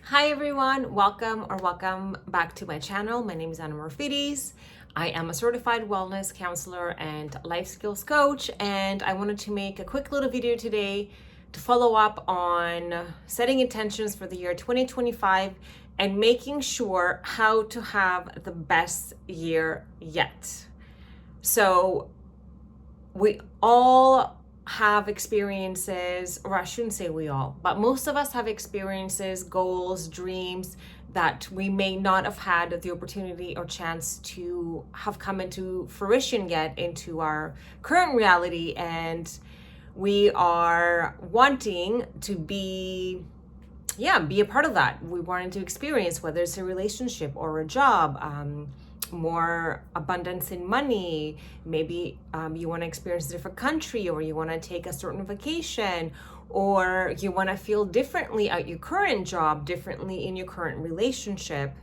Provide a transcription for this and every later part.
Hi everyone, welcome back to my channel. My name is Anna Morfides. I am a certified wellness counselor and life skills coach, and I wanted to make a quick little video today to follow up on setting intentions for the year 2025 and making sure how to have the best year yet. So we all have experiences, or I shouldn't say we all, but most of us have experiences, goals, dreams that we may not have had the opportunity or chance to have come into fruition yet into our current reality. And we are wanting to be a part of that. We wanted to experience, whether it's a relationship or a job, more abundance in money. Maybe you want to experience a different country, or you want to take a certain vacation, or you want to feel differently at your current job, differently in your current relationship.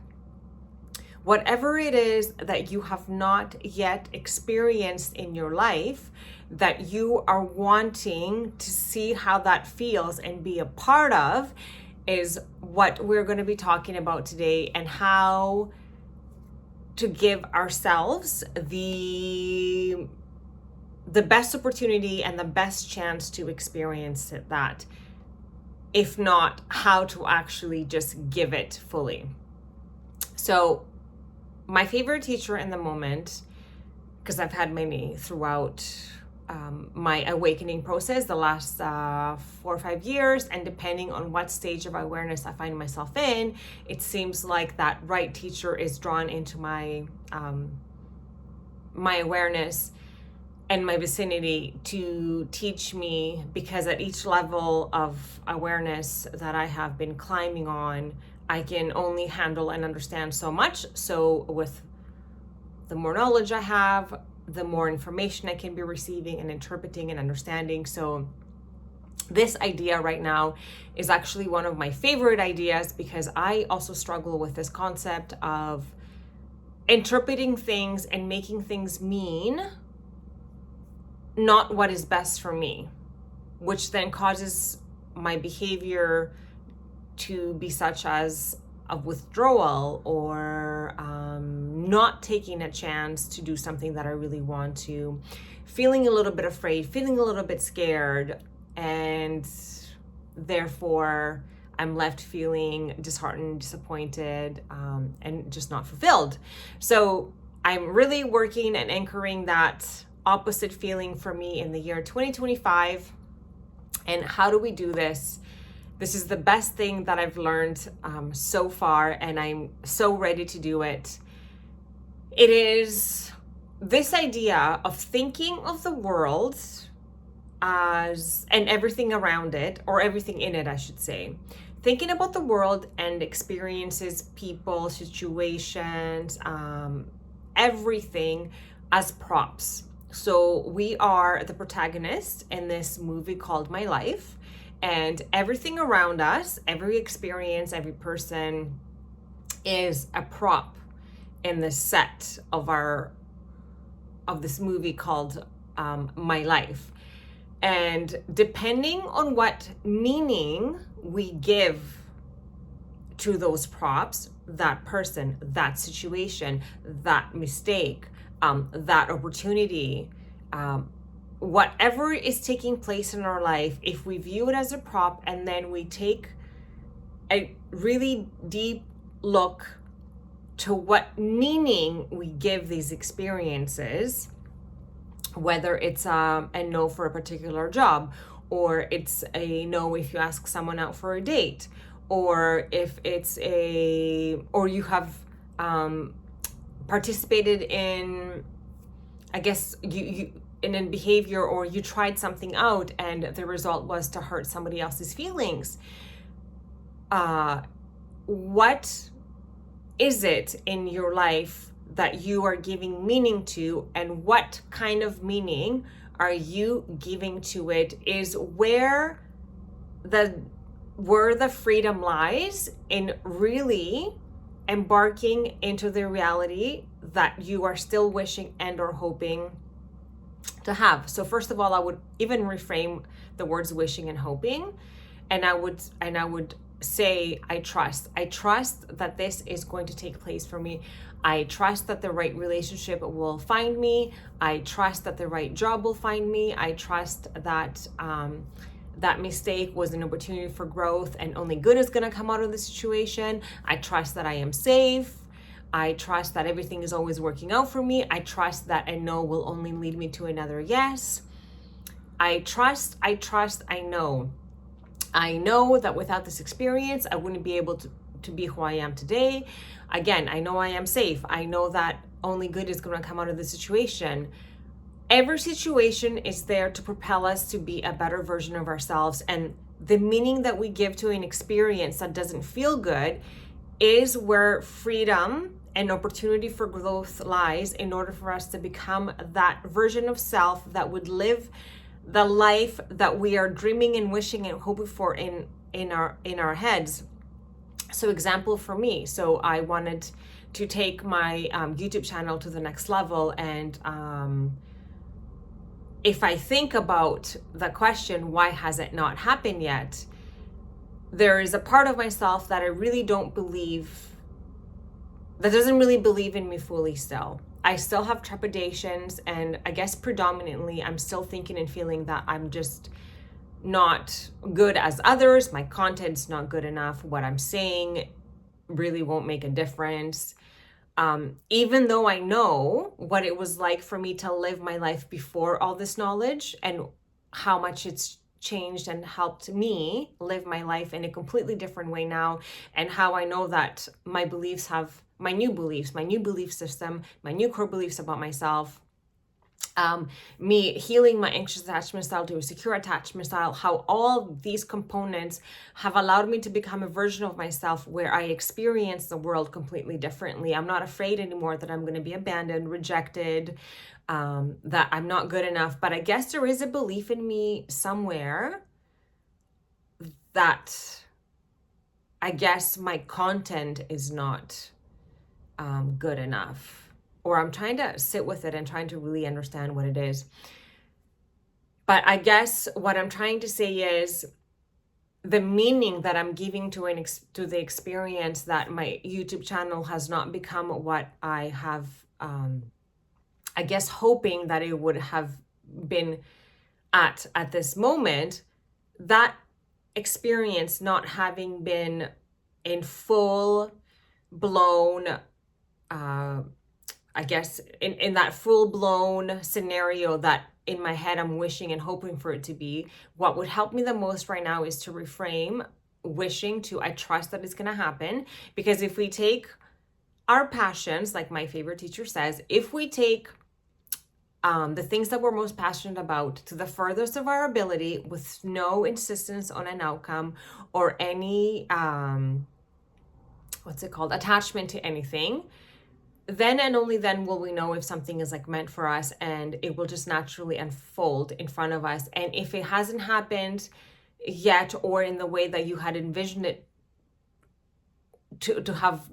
Whatever it is that you have not yet experienced in your life that you are wanting to see how that feels and be a part of is what we're going to be talking about today, and how to give ourselves the best opportunity and the best chance to experience that, if not how to actually just give it fully. So my favorite teacher in the moment, because I've had many throughout my awakening process the last 4 or 5 years, and depending on what stage of awareness I find myself in, it seems like that right teacher is drawn into my my awareness and my vicinity to teach me, because at each level of awareness that I have been climbing on, I can only handle and understand so much. So with the more knowledge I have, the more information I can be receiving and interpreting and understanding. So this idea right now is actually one of my favorite ideas, because I also struggle with this concept of interpreting things and making things mean not what is best for me, which then causes my behavior to be such as of withdrawal, or not taking a chance to do something that I really want to, feeling a little bit afraid, feeling a little bit scared, and therefore I'm left feeling disheartened, disappointed, and just not fulfilled. So I'm really working and anchoring that opposite feeling for me in the year 2025. And how do we do this? This is the best thing that I've learned so far, and I'm so ready to do it. It is this idea of thinking of the world as, and everything around it, or everything in it, I should say. Thinking about the world and experiences, people, situations, everything as props. So we are the protagonist in this movie called My Life. And everything around us, every experience, every person is a prop in the set of this movie called My Life. And depending on what meaning we give to those props, that person, that situation, that mistake, that opportunity, whatever is taking place in our life, if we view it as a prop and then we take a really deep look to what meaning we give these experiences, whether it's a no for a particular job, or it's a no if you ask someone out for a date, or if it's or you have participated in, I guess, you in a behavior, or you tried something out and the result was to hurt somebody else's feelings. What is it in your life that you are giving meaning to, and what kind of meaning are you giving to it is where the freedom lies in really embarking into the reality that you are still wishing and or hoping to have. So first of all, I would even reframe the words wishing and hoping, and I would say, I trust. I trust that this is going to take place for me. I trust that the right relationship will find me. I trust that the right job will find me. I trust that that mistake was an opportunity for growth and only good is going to come out of the situation. I trust that I am safe. I trust that everything is always working out for me. I trust that a no will only lead me to another yes. I trust, I know. I know that without this experience, I wouldn't be able to be who I am today. Again, I know I am safe. I know that only good is going to come out of the situation. Every situation is there to propel us to be a better version of ourselves. And the meaning that we give to an experience that doesn't feel good is where freedom and opportunity for growth lies, in order for us to become that version of self that would live the life that we are dreaming and wishing and hoping for in our heads. So example for me, so I wanted to take my YouTube channel to the next level, and if I think about the question, why has it not happened yet? There is a part of myself that I really don't believe, that doesn't really believe in me fully still. I still have trepidations, and I guess predominantly I'm still thinking and feeling that I'm just not good as others. My content's not good enough. What I'm saying really won't make a difference. Even though I know what it was like for me to live my life before all this knowledge, and how much it's changed and helped me live my life in a completely different way now, and how I know that my beliefs have my new beliefs, my new belief system, my new core beliefs about myself, me healing my anxious attachment style to a secure attachment style, how all these components have allowed me to become a version of myself where I experience the world completely differently. I'm not afraid anymore that I'm going to be abandoned, rejected, that I'm not good enough. But I guess there is a belief in me somewhere that I guess my content is not good enough, or I'm trying to sit with it and trying to really understand what it is. But I guess what I'm trying to say is the meaning that I'm giving to the experience that my YouTube channel has not become what I have, I guess, hoping that it would have been at this moment. That experience not having been in full blown, I guess in that full-blown scenario that in my head I'm wishing and hoping for it to be, what would help me the most right now is to reframe wishing to I trust that it's going to happen. Because if we take our passions, like my favorite teacher says, if we take the things that we're most passionate about to the furthest of our ability, with no insistence on an outcome or any attachment to anything, then and only then will we know if something is like meant for us, and it will just naturally unfold in front of us. And if it hasn't happened yet, or in the way that you had envisioned it to have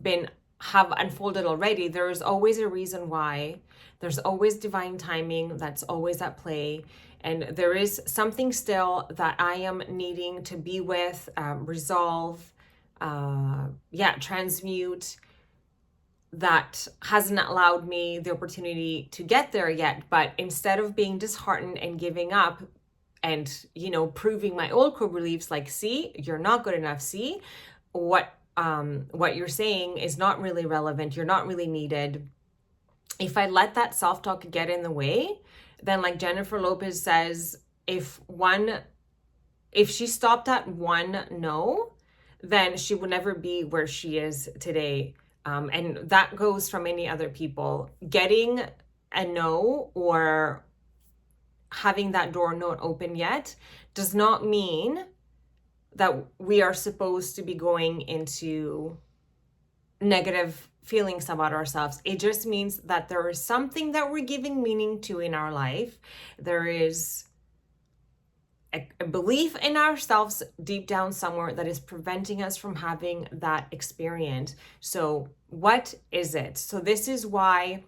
unfolded already, there is always a reason why. There's always divine timing that's always at play. And there is something still that I am needing to be with, resolve, transmute, that hasn't allowed me the opportunity to get there yet. But instead of being disheartened and giving up and, proving my old core beliefs, like, see, you're not good enough. See, what you're saying is not really relevant. You're not really needed. If I let that self-talk get in the way, then, like Jennifer Lopez says, if she stopped at one no, then she would never be where she is today. And that goes for many other people. Getting a no or having that door not open yet does not mean that we are supposed to be going into negative feelings about ourselves. It just means that there is something that we're giving meaning to in our life. There is a belief in ourselves deep down somewhere that is preventing us from having that experience. So what is it? So this is why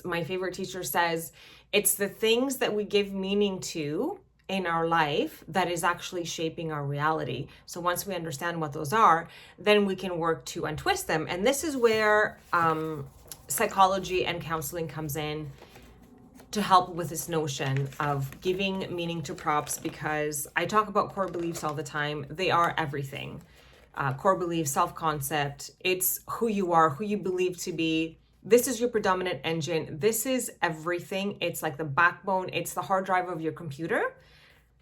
my favorite teacher says, it's the things that we give meaning to in our life that is actually shaping our reality. So once we understand what those are, then we can work to untwist them. And this is where psychology and counseling comes in to help with this notion of giving meaning to props, because I talk about core beliefs all the time. They are everything. Core beliefs, self-concept, it's who you are, who you believe to be. This is your predominant engine. This is everything. It's like the backbone. It's the hard drive of your computer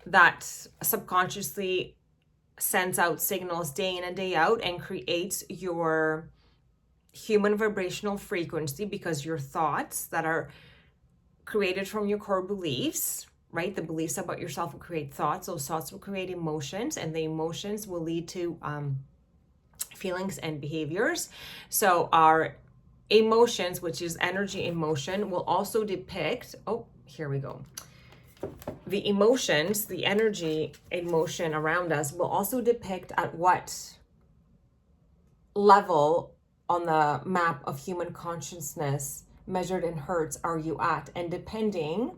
that subconsciously sends out signals day in and day out and creates your human vibrational frequency, because your thoughts that are created from your core beliefs, right? The beliefs about yourself will create thoughts. Those thoughts will create emotions, and the emotions will lead to feelings and behaviors. So our emotions, which is energy in motion, will also depict, oh, here we go. The emotions, the energy in motion around us will also depict at what level on the map of human consciousness measured in hertz are you at, and depending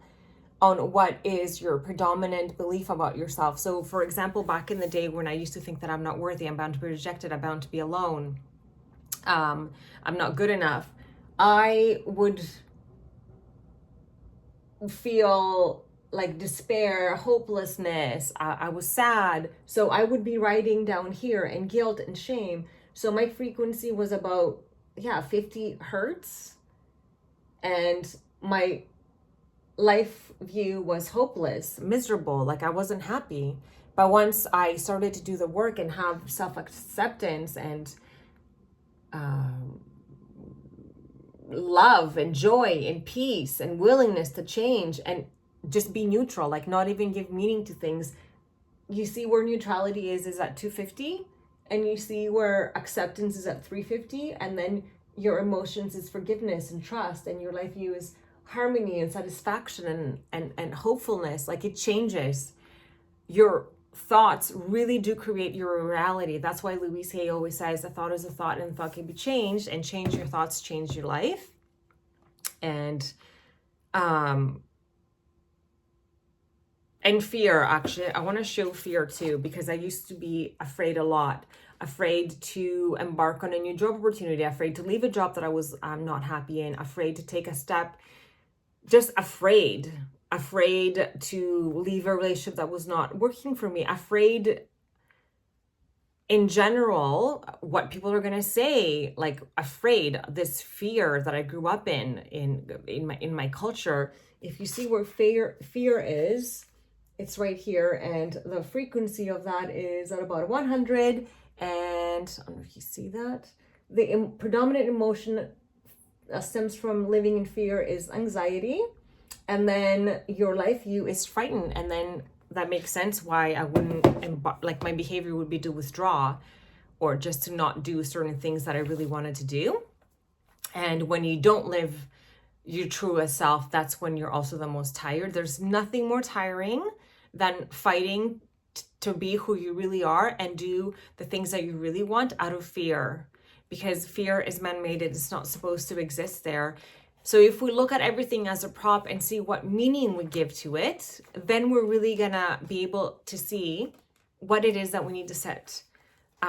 on what is your predominant belief about yourself. So for example, back in the day when I used to think that I'm not worthy, I'm bound to be rejected, I'm bound to be alone, I'm not good enough, I would feel like despair, hopelessness, I was sad. So I would be writing down here, and guilt and shame. So my frequency was about 50 hertz, and my life view was hopeless, miserable, like I wasn't happy. But once I started to do the work and have self-acceptance and love and joy and peace and willingness to change and just be neutral, like not even give meaning to things, you see where neutrality is at 250, and you see where acceptance is at 350, and then your emotions is forgiveness and trust, and your life view is harmony and satisfaction and hopefulness. Like it changes. Your thoughts really do create your reality. That's why Louise Hay always says a thought is a thought, and a thought can be changed, and change your thoughts, change your life. And fear, actually, I want to show fear too, because I used to be afraid a lot. Afraid to embark on a new job opportunity, afraid to leave a job that I was not happy in, afraid to take a step, just afraid to leave a relationship that was not working for me, afraid in general, what people are going to say, like afraid, this fear that I grew up in my culture. If you see where fear is, it's right here, and the frequency of that is at about 100. And I don't know if you see that. The predominant emotion stems from living in fear is anxiety, and then your life view is frightened. And then that makes sense why I wouldn't, like my behavior would be to withdraw or just to not do certain things that I really wanted to do. And when you don't live your truest self, that's when you're also the most tired. There's nothing more tiring than fighting to be who you really are and do the things that you really want out of fear, because fear is man-made. It's not supposed to exist there. So if we look at everything as a prop and see what meaning we give to it, then we're really gonna be able to see what it is that we need to set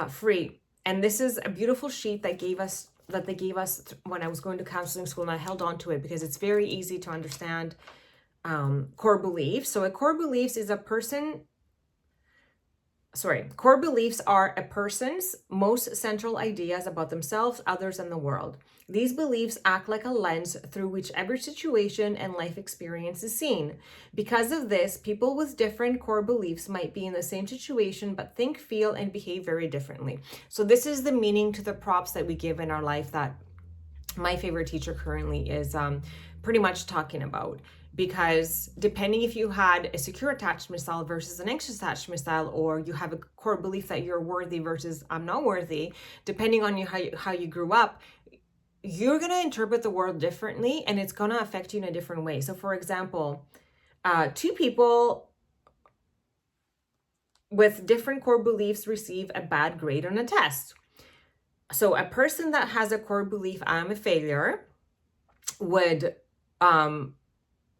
free. And this is a beautiful sheet that they gave us when I was going to counseling school, and I held on to it because it's very easy to understand. Core beliefs. So core beliefs are a person's most central ideas about themselves, others, and the world. These beliefs act like a lens through which every situation and life experience is seen. Because of this, people with different core beliefs might be in the same situation, but think, feel, and behave very differently. So this is the meaning to the props that we give in our life that my favorite teacher currently is pretty much talking about. Because depending if you had a secure attachment style versus an anxious attachment style, or you have a core belief that you're worthy versus I'm not worthy, depending on how you grew up, you're going to interpret the world differently, and it's going to affect you in a different way. So for example, two people with different core beliefs receive a bad grade on a test. So a person that has a core belief, I'm a failure, would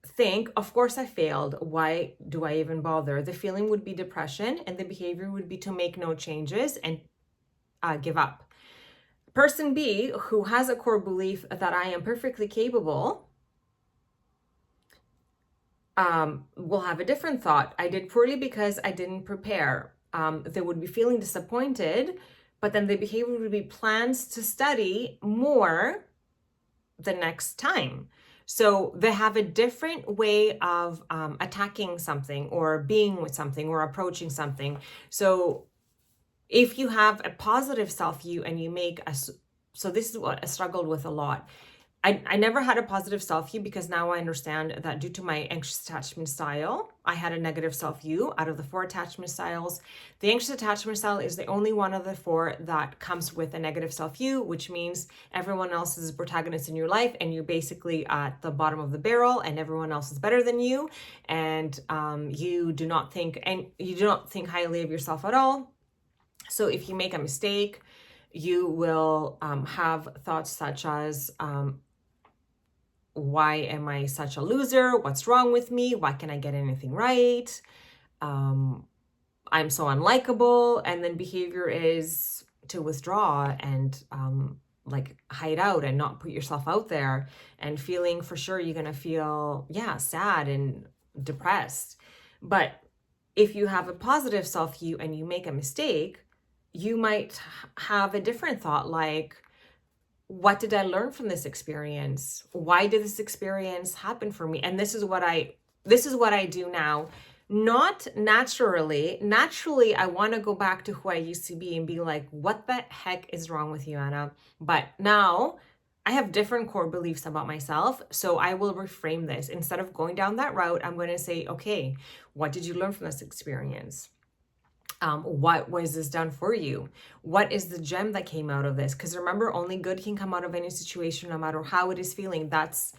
think, of course I failed. Why do I even bother? The feeling would be depression, and the behavior would be to make no changes and give up. Person B, who has a core belief that I am perfectly capable, will have a different thought. I did poorly because I didn't prepare. They would be feeling disappointed, but then the behavior would be plans to study more the next time. So they have a different way of attacking something or being with something or approaching something. So if you have a positive self-view and you make a, so this is what I struggled with a lot. I never had a positive self-view because now I understand that due to my anxious attachment style, I had a negative self-view out of the 4 attachment styles. The anxious attachment style is the only one of the 4 that comes with a negative self-view, which means everyone else is a protagonist in your life and you're basically at the bottom of the barrel and everyone else is better than you. And you do not think highly of yourself at all. So if you make a mistake, you will have thoughts such as, why am I such a loser? What's wrong with me? Why can't I get anything right? I'm so unlikable. And then behavior is to withdraw and like hide out and not put yourself out there, and feeling for sure you're going to feel, sad and depressed. But if you have a positive self-view and you make a mistake, you might have a different thought like, what did I learn from this experience? Why did this experience happen for me? And this is what I do now. Not naturally. Naturally, I want to go back to who I used to be and be like, what the heck is wrong with you, Anna? But now I have different core beliefs about myself. So I will reframe this. Instead of going down that route, I'm going to say, okay, what did you learn from this experience? What was this done for you? What is the gem that came out of this? Because remember, only good can come out of any situation, no matter how it is feeling. That's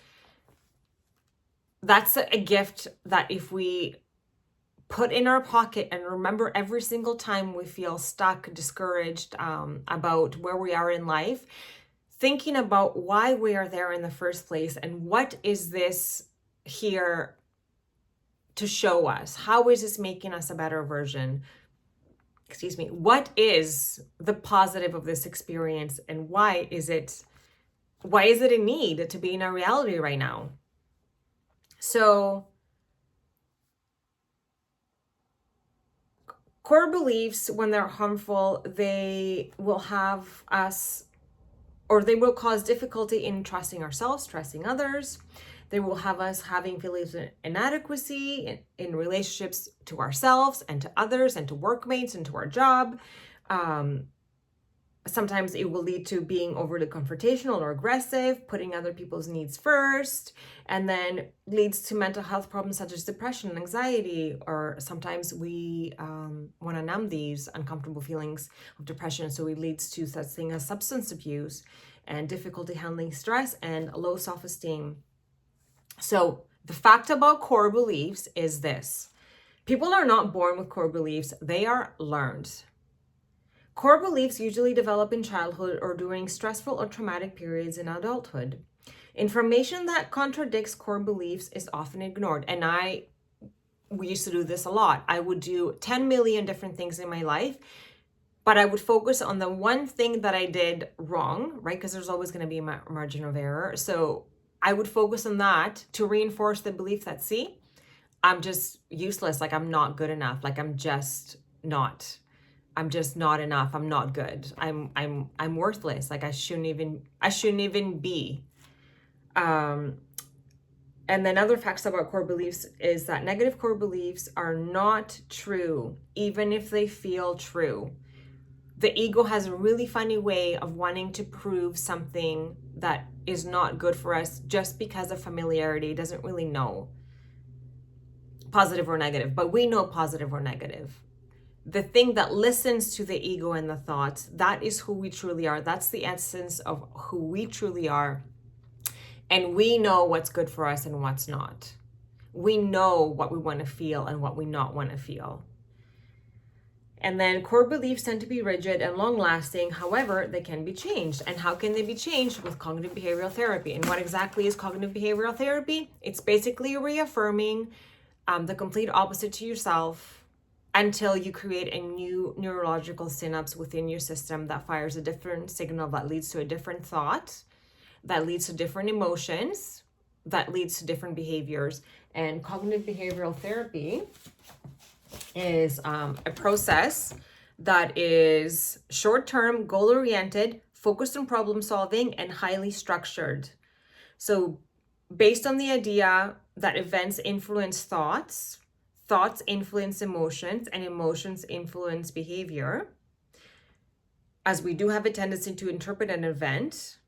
a gift that if we put in our pocket and remember every single time we feel stuck, discouraged about where we are in life, thinking about why we are there in the first place and what is this here to show us? How is this making us a better version? What is the positive of this experience, and why is it a need to be in our reality right now? So core beliefs, when they're harmful, they will have us, or they will cause difficulty in trusting ourselves, trusting others. They will have us having feelings of inadequacy in relationships to ourselves and to others and to workmates and to our job. Sometimes it will lead to being overly confrontational or aggressive, putting other people's needs first, and then leads to mental health problems such as depression and anxiety, or sometimes we want to numb these uncomfortable feelings of depression, so it leads to such thing as substance abuse and difficulty handling stress and low self-esteem. So the fact about core beliefs is this: people are not born with core beliefs, they are learned. Core beliefs usually develop in childhood or during stressful or traumatic periods in adulthood. Information that contradicts core beliefs is often ignored. And we used to do this a lot. I would do 10 million different things in my life, but I would focus on the one thing that I did wrong, right? Because there's always going to be a margin of error. So I would focus on that to reinforce the belief that, see, I'm just useless. Like, I'm not good enough. Like, I'm just not enough. I'm not good. I'm worthless. Like, I shouldn't even be. And then other facts about core beliefs is that negative core beliefs are not true, even if they feel true. The ego has a really funny way of wanting to prove something that is not good for us just because of familiarity. It doesn't really know positive or negative, but we know positive or negative. The thing that listens to the ego and the thoughts, that is who we truly are. That's the essence of who we truly are. And we know what's good for us and what's not. We know what we want to feel and what we not want to feel. And then core beliefs tend to be rigid and long lasting. However, they can be changed. And how can they be changed? With cognitive behavioral therapy. And what exactly is cognitive behavioral therapy? It's basically reaffirming the complete opposite to yourself until you create a new neurological synapse within your system that fires a different signal that leads to a different thought, that leads to different emotions, that leads to different behaviors. And cognitive behavioral therapy is a process that is short-term, goal-oriented, focused on problem solving, and highly structured. So based on the idea that events influence thoughts, thoughts influence emotions, and emotions influence behavior, as we do have a tendency to interpret an event,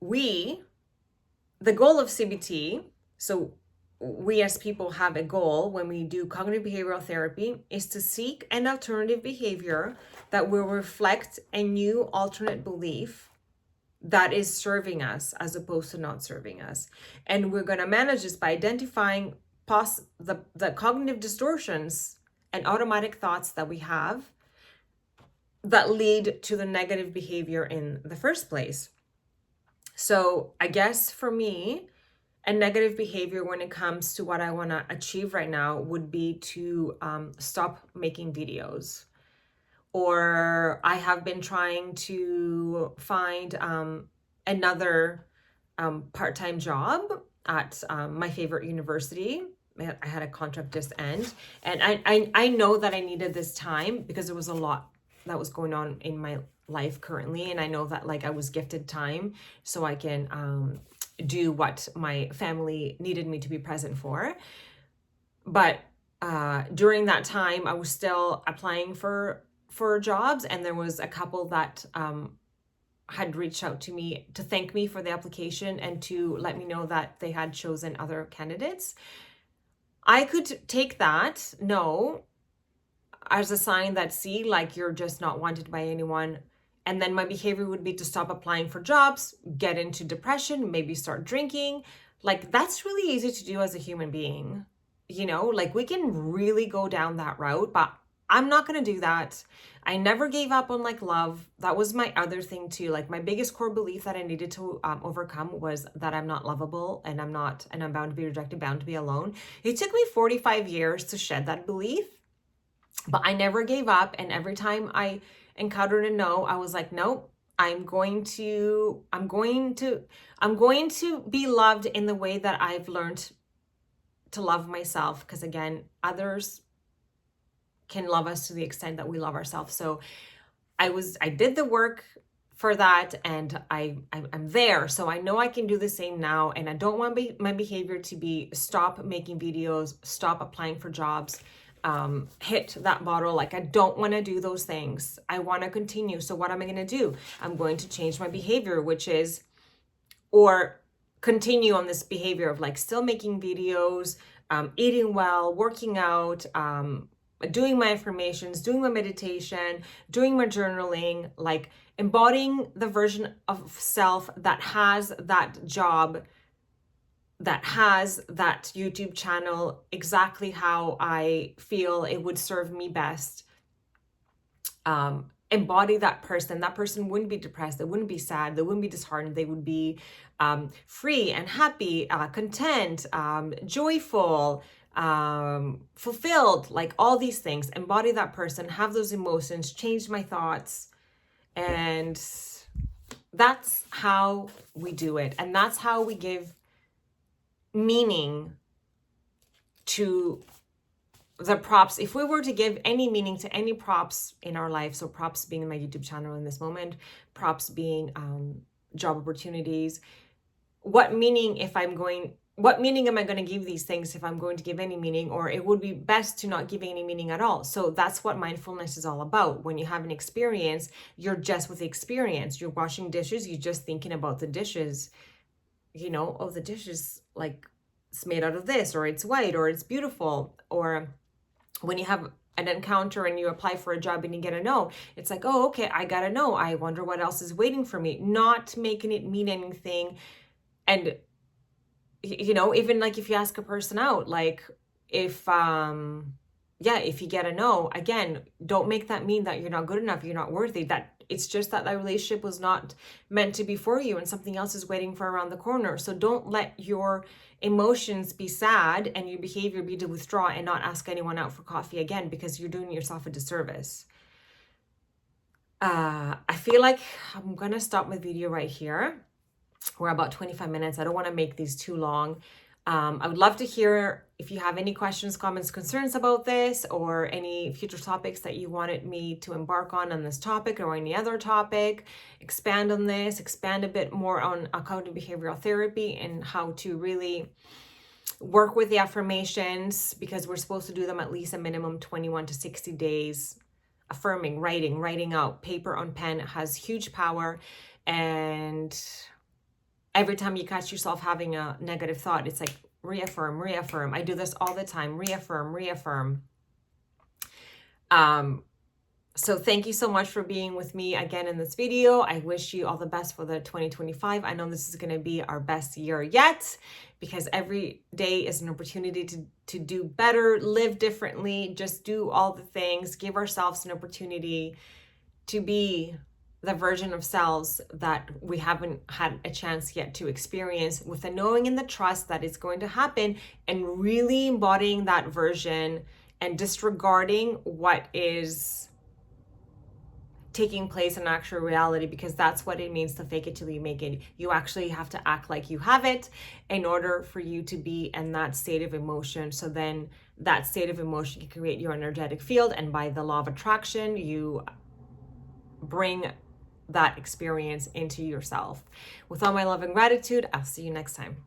the goal of CBT, so we as people have a goal when we do cognitive behavioral therapy, is to seek an alternative behavior that will reflect a new alternate belief that is serving us as opposed to not serving us. And we're going to manage this by identifying the cognitive distortions and automatic thoughts that we have that lead to the negative behavior in the first place. So I guess for me, a negative behavior when it comes to what I want to achieve right now would be to stop making videos. Or I have been trying to find another part-time job at my favorite university. I had a contract just end, and I know that I needed this time because there was a lot that was going on in my life currently, and I know that like I was gifted time so I can do what my family needed me to be present for. But during that time, I was still applying for jobs, and there was a couple that had reached out to me to thank me for the application and to let me know that they had chosen other candidates. I could take that no as a sign that, see, like, you're just not wanted by anyone. And then my behavior would be to stop applying for jobs, get into depression, maybe start drinking. Like, that's really easy to do as a human being. You know, like, we can really go down that route, but I'm not going to do that. I never gave up on like love. That was my other thing too. Like, my biggest core belief that I needed to overcome was that I'm not lovable, and I'm bound to be rejected, bound to be alone. It took me 45 years to shed that belief, but I never gave up. And every time I encountered a no, I was like, nope, I'm going to be loved in the way that I've learned to love myself. Because again, others can love us to the extent that we love ourselves. So I did the work for that, and I'm there. So I know I can do the same now. And I don't want my behavior to be stop making videos, stop applying for jobs, hit that bottle. Like, I don't want to do those things. I want to continue. So what am I going to do? I'm going to change my behavior, which is, or continue on this behavior of like still making videos, eating well, working out, doing my affirmations, doing my meditation, doing my journaling, like embodying the version of self that has that job, that has that YouTube channel exactly how I feel it would serve me best. Embody that person. That person wouldn't be depressed. They wouldn't be sad. They wouldn't be disheartened. They would be free and happy, content, joyful, fulfilled, like all these things. Embody that person, have those emotions, change my thoughts. And that's how we do it. And that's how we give meaning to the props. If we were to give any meaning to any props in our life, so props being my YouTube channel in this moment, props being job opportunities, what meaning am I going to give these things if I'm going to give any meaning? Or it would be best to not give any meaning at all. So that's what mindfulness is all about. When you have an experience, you're just with the experience. You're washing dishes, you're just thinking about the dishes. You know, oh, the dish is like, it's made out of this, or it's white, or it's beautiful. Or when you have an encounter and you apply for a job and you get a no, it's like, oh, okay, I got a no. I wonder what else is waiting for me. Not making it mean anything. And, you know, even like if you ask a person out, like if yeah, if you get a no, again, don't make that mean that you're not good enough, you're not worthy. That it's just that relationship was not meant to be for you and something else is waiting for around the corner. So don't let your emotions be sad and your behavior be to withdraw and not ask anyone out for coffee again, because you're doing yourself a disservice. I feel like I'm gonna stop my video right here. We're about 25 minutes. I don't want to make these too long. I would love to hear if you have any questions, comments, concerns about this, or any future topics that you wanted me to embark on this topic or any other topic. Expand on this, expand a bit more on cognitive behavioral therapy and how to really work with the affirmations, because we're supposed to do them at least a minimum 21 to 60 days. Affirming, writing out, paper on pen has huge power. And every time you catch yourself having a negative thought, it's like reaffirm. I do this all the time. Reaffirm. So thank you so much for being with me again in this video. I wish you all the best for the 2025. I know this is going to be our best year yet, because every day is an opportunity to do better, live differently, just do all the things, give ourselves an opportunity to be the version of selves that we haven't had a chance yet to experience, with the knowing and the trust that it's going to happen, and really embodying that version and disregarding what is taking place in actual reality, because that's what it means to fake it till you make it. You actually have to act like you have it in order for you to be in that state of emotion. So then that state of emotion can create your energetic field, and by the law of attraction, you bring that experience into yourself. With all my love and gratitude, I'll see you next time.